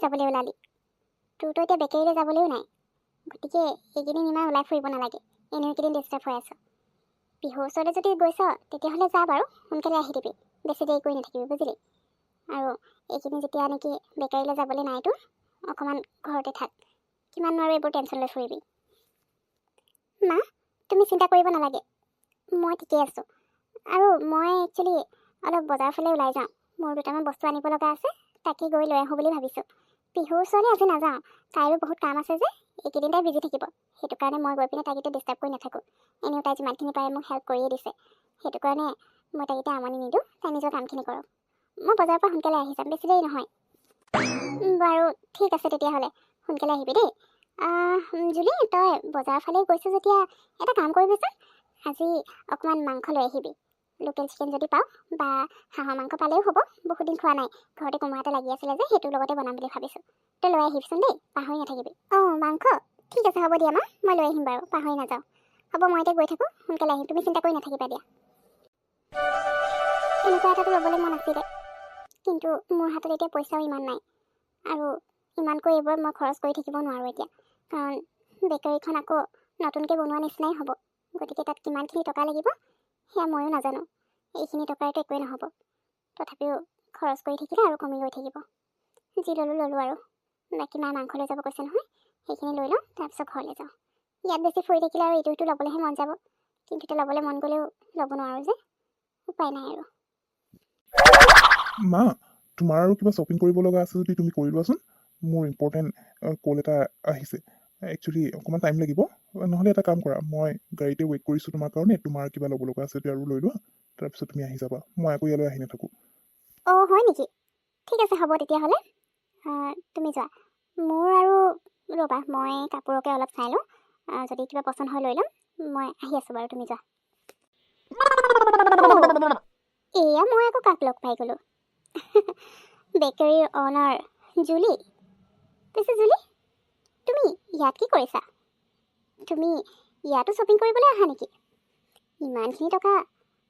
যাবলৈ ওলালি? তোৰতো এতিয়া বেকেৰীলৈ যাবলৈও নাই, গতিকে এইকেইদিন ইমান ওলাই ফুৰিব নালাগে। এনেও এইকেইদিন ডিষ্টাৰ্ব হৈ আছ। বিহুৰ ওচৰলৈ যদি গৈছ তেতিয়াহ'লে যা বাৰু, সোনকালে আহি দিবি, বেছি দেৰি কৰি নাথাকিবি, বুজিলি? আৰু এইখিনি যেতিয়া নেকি বেকাৰীলৈ যাবলৈ নাই তোৰ, অকণমান ঘৰতে থাক। কিমাননো আৰু এইবোৰ টেনশ্যন লৈ ফুৰিবি। মা, তুমি চিন্তা কৰিব নালাগে, মই ঠিকেই আছোঁ। আৰু মই একচুৱেলি অলপ বজাৰৰ ফালে ওলাই যাওঁ, মোৰ দুটামান বস্তু আনিব লগা আছে, তাকে গৈ লৈ আহোঁ বুলি ভাবিছোঁ। বিহুৰ ওচৰলৈ আজি নাযাওঁ, তাইৰো বহুত কাম আছে যে, এইকেইদিন তাই বিজি থাকিব। সেইটো কাৰণে মই গৈ পিনে তাইক এতিয়া ডিষ্টাৰ্ব কৰি নাথাকোঁ। এনেও তাই যিমানখিনি পাৰে মোক হেল্প কৰিয়ে দিছে, সেইটো কাৰণে মই তাইক এতিয়া আমনি নিদিওঁ, তাই নিজৰ কামখিনি কৰক। মই বজাৰৰ পৰা সোনকালে আহি যাম, বেছি দেৰি নহয়। বাৰু ঠিক আছে তেতিয়াহ'লে, সোনকালে আহিবি দেই। জুলি, তই বজাৰৰ ফালে গৈছ যেতিয়া এটা কাম কৰিবিচোন, আজি অকণমান মাংস লৈ আহিবি। লোকেল চিকেন যদি পাওঁ, বা হাঁহৰ মাংস পালেও হ'ব, বহুত দিন খোৱা নাই। ঘৰতে কোমোৰা এটা লাগি আছিলে যে, সেইটোৰ লগতে বনাম বুলি ভাবিছোঁ। তই লৈ আহিবিচোন দেই, পাহৰি নাথাকিবি। মাংস ঠিক আছে, হ'ব দিয়া মা, মই লৈ আহিম বাৰু, পাহৰি নাযাওঁ। হ'ব, মই এতিয়া গৈ থাকোঁ, সোনকালে আহিম, তুমি চিন্তা কৰি নাথাকিবা দিয়া। এনেকুৱা এটাতো ল'বলৈ মন আছিলে, কিন্তু মোৰ হাতত এতিয়া পইচাও ইমান নাই। আৰু ইমানকৈ এইবোৰত মই খৰচ কৰি থাকিব নোৱাৰোঁ এতিয়া, কাৰণ বেকাৰীখন আকৌ নতুনকৈ বনোৱা নিচিনাই হ'ব। গতিকে তাত কিমানখিনি টকা লাগিব সেয়া ময়ো নাজানো। এইখিনি টকাৰতো একোৱেই নহ'ব, তথাপিও খৰচ কৰি থাকিলে আৰু কমি গৈ থাকিব। যি ল'লোঁ আৰু, বাকী মায়ে মাংস লৈ যাব কৈছে নহয়, সেইখিনি লৈ লওঁ, তাৰপিছত ঘৰলৈ যাওঁ। ইয়াত বেছি ফুৰি থাকিলে আৰু ইটো সিটো ল'বলৈহে মন যাব, কিন্তু এতিয়া ল'বলৈ মন গ'লেও ল'ব নোৱাৰোঁ যে, উপায় নাই আৰু। মা, তোমাৰ আৰু কিবা শ্বপিং কৰিব লগা আছে যদি তুমি কৰি লোৱাচোন। মোৰ ইম্পৰ্টেণ্ট কল এটা আহিছে, একচুৱেলি অকণমান টাইম লাগিব। নহ'লে এটা কাম কৰা, মই গাড়ীতে ৱেইট কৰিছোঁ তোমাৰ কাৰণে। তোমাৰ কিবা ল'ব লগা আছে যদি আৰু লৈ লোৱা, তাৰপিছত তুমি আহি যাবা। মই আকৌ ইয়ালৈ আহি নাথাকোঁ। হয় নেকি? ঠিক আছে, হ'ব তেতিয়াহ'লে, তুমি যোৱা। মোৰ আৰু ৰ'বা, মই কাপোৰকে অলপ চাই লওঁ, যদি কিবা পচন্দ হয় লৈ ল'ম। মই আহি আছোঁ বাৰু, তুমি যোৱা। এয়া মই আকৌ কাক লগ পাই গ'লোঁ? বেকাৰীৰ অনাৰ জুলি। পিছে জুলি, তুমি ইয়াত কি কৰিছা? তুমি ইয়াতো শ্বপিং কৰিবলৈ আহা নেকি? ইমানখিনি টকা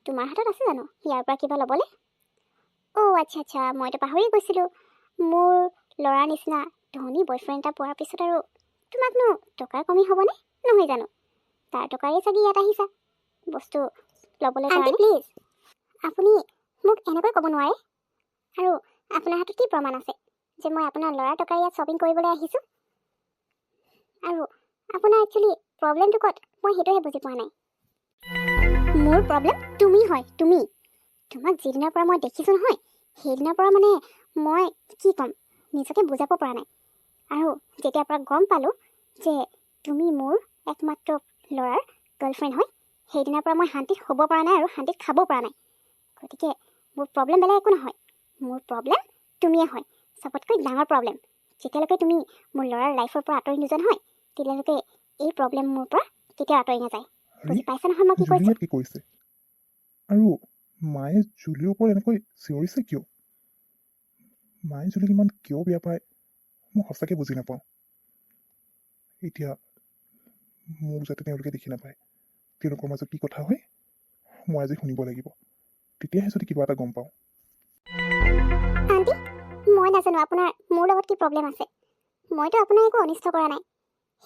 তোমাৰ হাতত আছে জানো ইয়াৰ পৰা কিবা ল'বলৈ? আচ্ছা, মইতো পাহৰি গৈছিলোঁ। মোৰ ল'ৰাৰ নিচিনা ধনী বয়ফ্ৰেণ্ড এটা পোৱাৰ পিছত আৰু তোমাকনো টকাৰ কমি হ'বনে? নহয় জানো? তাৰ টকাৰেই চাগে ইয়াত আহিছা বস্তু ল'বলৈ কাৰণে। প্লিজ, আপুনি মোক এনেকৈ ক'ব নোৱাৰে। আৰু আপোনাৰ হাতত কি প্ৰমাণ আছে যে মই আপোনাৰ ল'ৰাৰ টকাৰে ইয়াত শ্বপিং কৰিবলৈ আহিছোঁ? আৰু আপোনাৰ একচুৱেলি প্ৰব্লেমটো ক'ত, মই সেইটোহে বুজি পোৱা নাই। মোৰ প্ৰব্লেম তুমি হয়, তুমি। তোমাক যিদিনাৰ পৰা মই দেখিছোঁ নহয়, সেইদিনাৰ পৰা মানে মই কি ক'ম, নিজকে বুজাব পৰা নাই। আৰু যেতিয়াৰ পৰা গম পালোঁ যে তুমি মোৰ একমাত্ৰ ল'ৰাৰ গাৰ্লফ্ৰেণ্ড হয়, সেইদিনাৰ পৰা মই শান্তিত শুব পৰা নাই আৰু শান্তিত খাব পৰা নাই। গতিকে মোৰ প্ৰব্লেম বেলেগ একো নহয়, মোৰ প্ৰব্লেম তুমিয়ে হয়, চবতকৈ ডাঙৰ প্ৰব্লেম। যেতিয়ালৈকে তুমি মোৰ ল'ৰাৰ লাইফৰ পৰা আঁতৰি নোযোৱা নহয়, তেতিয়ালৈকে এই প্ৰব্লেম মোৰ পৰা কেতিয়াও আঁতৰি নাযায়। বুজি পাইছা নহয় মই কি কৈছোঁ? কি কৰিছে? আৰু মায়ে জুলিৰ ওপৰত এনেকৈ চিঞৰিছে কিয়? মায়ে জুলিক ইমান কিয় বেয়া পায় মই সঁচাকৈ বুজি নাপাওঁ। এতিয়া মোক যাতে তেওঁলোকে দেখি নাপায়, তেওঁলোকৰ মাজত কি কথা হয় মই আজি শুনিব লাগিব, তেতিয়াহে যদি কিবা এটা গম পাওঁ। আণ্টি, মই নাজানো আপোনাৰ মোৰ লগত কি প্ৰব্লেম আছে। মইতো আপোনাৰ একো অনিষ্ট কৰা নাই।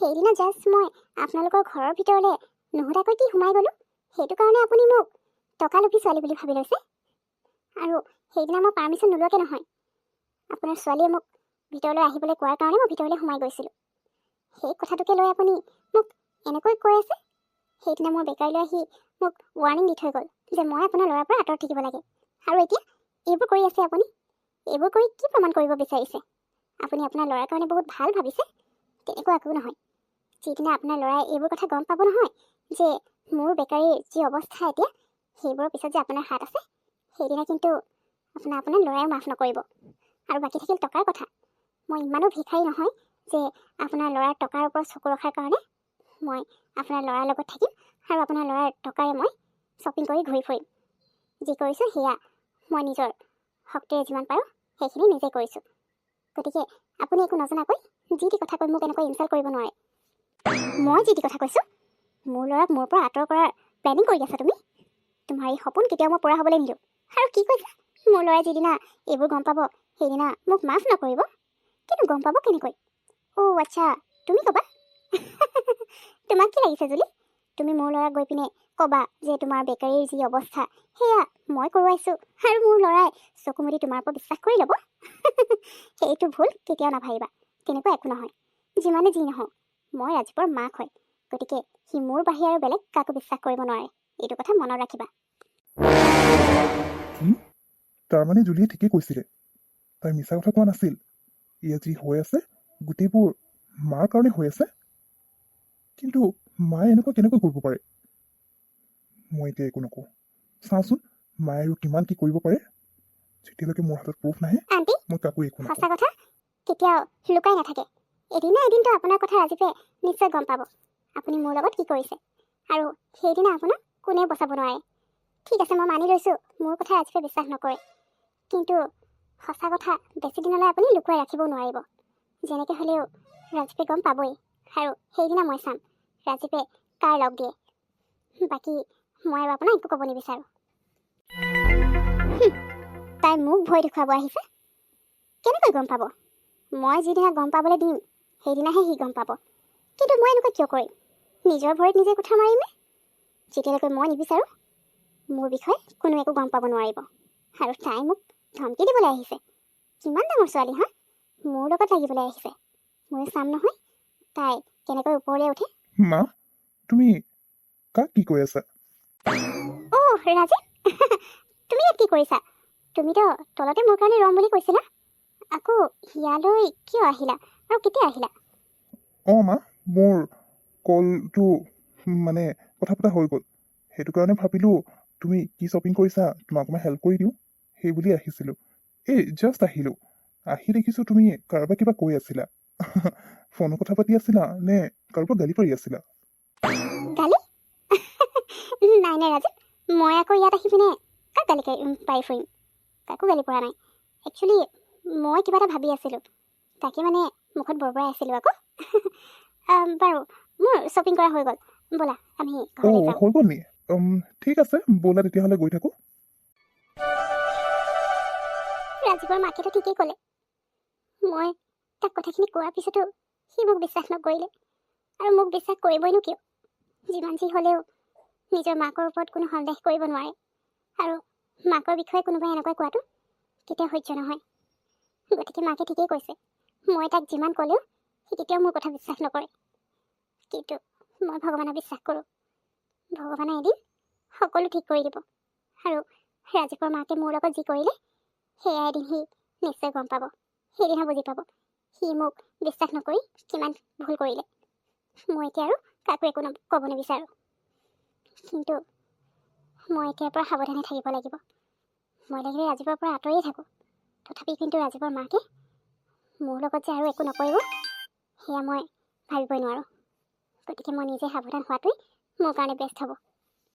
সেইদিনা জাষ্ট মই আপোনালোকৰ ঘৰৰ ভিতৰলৈ নুসুধাকৈ কি সোমাই গ'লোঁ, সেইটো কাৰণে আপুনি মোক টকা লোভী ছোৱালী বুলি ভাবি লৈছে। আৰু সেইদিনা মই পাৰ্মিশ্যন নোলোৱাকৈ নহয়, আপোনাৰ ছোৱালীয়ে মোক ভিতৰলৈ আহিবলৈ কোৱাৰ কাৰণে মই ভিতৰলৈ সোমাই গৈছিলোঁ। সেই কথাটোকে লৈ আপুনি মোক এনেকৈ কৈ আছে। সেইদিনা মই বেকাৰীলৈ আহি মোক ৱাৰ্ণিং দি থৈ গ'ল যে মই আপোনাৰ ল'ৰাৰ পৰা আঁতৰত থাকিব লাগে, আৰু এতিয়া এইবোৰ কৰি আছে আপুনি। এইবোৰ কৰি কি প্ৰমাণ কৰিব বিচাৰিছে? আপুনি আপোনাৰ ল'ৰাৰ কাৰণে বহুত ভাল ভাবিছে, তেনেকুৱা একো নহয়। যিদিনা আপোনাৰ ল'ৰাই এইবোৰ কথা গম পাব নহয় যে মোৰ বেকাৰীৰ যি অৱস্থা এতিয়া, সেইবোৰৰ পিছত যে আপোনাৰ হাত আছে, সেইদিনা কিন্তু আপোনাৰ ল'ৰাই মাফ নকৰিব। আৰু বাকী থাকিল টকাৰ কথা। মই ইমানো ভিখাৰী নহয় যে আপোনাৰ ল'ৰাৰ টকাৰ ওপৰত চকু ৰখাৰ কাৰণে মই আপোনাৰ ল'ৰাৰ লগত থাকিম আৰু আপোনাৰ ল'ৰাৰ টকাৰে মই শ্বপিং কৰি ঘূৰি ফুৰিম। যি কৰিছোঁ সেয়া মই নিজৰ শক্তিৰে যিমান পাৰোঁ সেইখিনি নিজে কৰিছোঁ। গতিকে আপুনি একো নজনাকৈ যি টি কথা কৈ মোক এনেকৈ ইনচাল্ট কৰিব নোৱাৰে। মই যি টি কথা কৈছোঁ, মোৰ ল'ৰাক মোৰ পৰা আঁতৰ কৰাৰ প্লেনিং কৰি আছা তুমি। তোমাৰ এই সপোন কেতিয়াও মই পূৰা হ'বলৈ নিদিওঁ। আৰু কি কৈছা, মোৰ ল'ৰাই যিদিনা এইবোৰ গম পাব সেইদিনা মোক মাফ নকৰিব? কিন্তু গম পাব কেনেকৈ? অ' আচ্ছা, তুমি ক'বা? তোমাক কি লাগিছে জুলি? তুমি মোৰ ল'ৰাক গৈ পিনে ক'বা যে তোমাৰ বেকাৰীৰ যি অৱস্থা সেয়া মই কৰোৱাইছোঁ আৰু মোৰ ল'ৰাই চকুমুদি তোমাৰ ওপৰত বিশ্বাস কৰি ল'ব? সেইটো ভুল কেতিয়াও নাভাবিবা। তেনেকুৱা একো নহয়। যিমানে যি নহওক, মই ৰাজীৱৰ মাক হয়, গতিকে সি মোৰ বাহিৰে আৰু বেলেগ কাকো বিশ্বাস কৰিব নোৱাৰে। এইটো কথা মনত ৰাখিবা। কি? তাৰমানে জুলিয়ে ঠিকেই কৈছিলে, তাই মিছা কথা কোৱা নাছিল। ইয়াত যি হৈ আছে গোটেইবোৰ মাৰ কাৰণে হৈ আছে। কিন্তু মায়ে এনেকুৱা কেনেকৈ কৰিব পাৰে? মই এতিয়া একো নকওঁ। চাওঁচোন মায়ে আৰু কিমান কি কৰিব পাৰে। যেতিয়ালৈকে মোৰ হাতত প্ৰুফ নাহে আণ্টি, মই কাকো একো নকওঁ। সঁচা কথা কেতিয়াও লুকাই নাথাকে। এদিন না এদিনতো আপোনাৰ কথা ৰাজীৱে নিশ্চয় গম পাব আপুনি মোৰ লগত কি কৰিছে, আৰু সেইদিনা আপোনাক কোনেও বচাব নোৱাৰে। ঠিক আছে, মই মানি লৈছোঁ মোৰ কথা ৰাজীৱে বিশ্বাস নকৰে, কিন্তু সঁচা কথা বেছি দিনলৈ আপুনি লুকুৱাই ৰাখিবও নোৱাৰিব। যেনেকৈ হ'লেও ৰাজীৱে গম পাবই, আৰু সেইদিনা মই চাম ৰাজীৱে কাৰ লগ দিয়ে। বাকী মই আৰু আপোনাক একো ক'ব নিবিচাৰোঁ। তাই মোক ভয় দেখুৱাব আহিছে। কেনেকৈ গম পাব? মই যিদিনা গম পাবলৈ দিম সেইদিনাহে সি গম পাব। কিন্তু মই এনেকুৱা কিয় কৰিম? নিজৰ ভৰিত নিজে কুঠাৰ মাৰিমনে? যেতিয়ালৈকে মই নিবিচাৰোঁ মোৰ বিষয়ে কোনো একো গম পাব নোৱাৰিব। আৰু তাই মোক ধমকি দিবলৈ আহিছে। কিমান ডাঙৰ ছোৱালী, হা? মোৰ লগত লাগিবলৈ আহিছে। ময়ো চাম নহয় তাই কেনেকৈ ওপৰলৈ উঠে। মা, তুমি কাক কি কৈ আছা? অ' ৰাজীৱ, তুমি ইয়াত কি কৰিছা? তুমিতো তলতে মোৰ কাৰণে ৰম বুলি কৈছিলা। আকৌ ইয়ালৈ কিয় আহিলা আৰু কেতিয়া আহিলা? অঁ মা, মোৰ কলটো মানে কথা পতা হৈ গ'ল। সেইটো কাৰণে ভাবিলোঁ তুমি কি শ্বপিং কৰিছা তোমাক অকণমান হেল্প কৰি দিওঁ, সেই বুলি আহিছিলোঁ। এই জাষ্ট আহিলোঁ, আহি দেখিছোঁ তুমি কাৰোবাক কিবা কৈ আছিলা। ফোনত কথা পাতি আছিলা নে কাৰোবাক গালি পাৰি আছিলা? গালি? নাই নাই ৰাজীৱ, মই আকৌ ইয়াত আহি পিনে কাক গালি পাৰি ফুৰিম? কাকো গালি পৰা নাই। একচুৱেলি মই কিবা এটা ভাবি আছিলোঁ, তাকে মানে মুখত বৰবৰাই আছিলোঁ আকৌ। বাৰু মোৰ শ্বপিং কৰা হৈ গ'ল, ব'লা আমি ঘৰলৈ অঁ যাওঁ। হৈ গ'ল নি? ঠিক আছে ব'লা তেতিয়াহ'লে গৈ থাকোঁ। ৰাজীৱৰ মাকেতো ঠিকেই ক'লে। মই তাক কথাখিনি কোৱাৰ পিছতো সি মোক বিশ্বাস নকৰিলে, আৰু মোক বিশ্বাস কৰিবইনো কিয়? যিমান যি হ'লেও নিজৰ মাকৰ ওপৰত কোনো সন্দেহ কৰিব নোৱাৰে, আৰু মাকৰ বিষয়ে কোনোবাই এনেকৈ কোৱাটো কেতিয়াও সহ্য নহয়। গতিকে মাকে ঠিকেই কৈছে। মই তাক যিমান ক'লেও সি কেতিয়াও মোৰ কথা বিশ্বাস নকৰে। কিন্তু মই ভগৱানক বিশ্বাস কৰোঁ। ভগৱানে এদিন সকলো ঠিক কৰি দিব, আৰু ৰাজীৱৰ মাকে মোৰ লগত যি কৰিলে সেয়া এদিন সি নিশ্চয় গম পাব। সেইদিনা বুজি পাব সি মোক বিশ্বাস নকৰি কিমান ভুল কৰিলে। মই এতিয়া আৰু কাকো একো ক'ব নিবিচাৰোঁ, কিন্তু মই এতিয়াৰ পৰা সাৱধানে থাকিব লাগিব। মই লাগিলে ৰাজীৱৰ পৰা আঁতৰিয়ে থাকোঁ, তথাপি কিন্তু ৰাজীৱৰ মাকে মোৰ লগত যে আৰু একো নকৰিব সেয়া মই ভাবিবই নোৱাৰোঁ। গতিকে মই নিজে সাৱধান হোৱাটোৱেই মোৰ কাৰণে বেষ্ট হ'ব।